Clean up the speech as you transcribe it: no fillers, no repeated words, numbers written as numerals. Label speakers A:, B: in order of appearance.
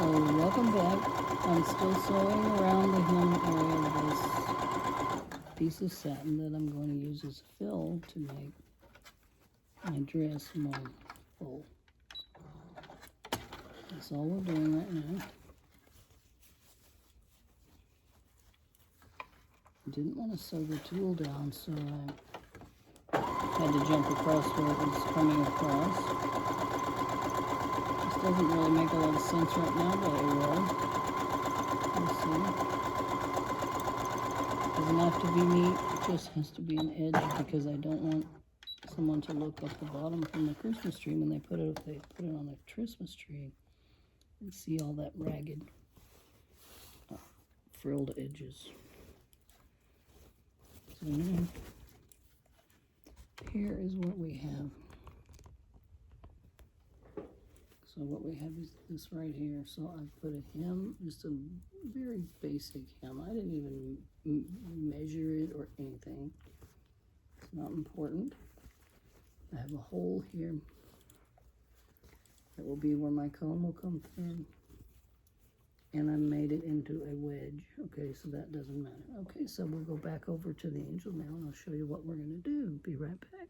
A: Welcome back. I'm still sewing around the hem area of this piece of satin that I'm going to use as fill to make my dress more full. That's all we're doing right now. I didn't want to sew the tulle down, so I had to jump across where it was coming across. This doesn't really make a lot of sense right now, but it will. We'll see. Doesn't have to be neat, it just has to be an edge because I don't want someone to look up the bottom from the Christmas tree when they put it on the Christmas tree and see all that ragged frilled edges. So now, here is what we have. So what we have is this right here. So I put a hem, just a very basic hem. I didn't even measure it or anything. It's not important. I have a hole here. That will be where my comb will come through. And I made it into a wedge. Okay, so that doesn't matter. Okay, so we'll go back over to the angel now and I'll show you what we're going to do. Be right back.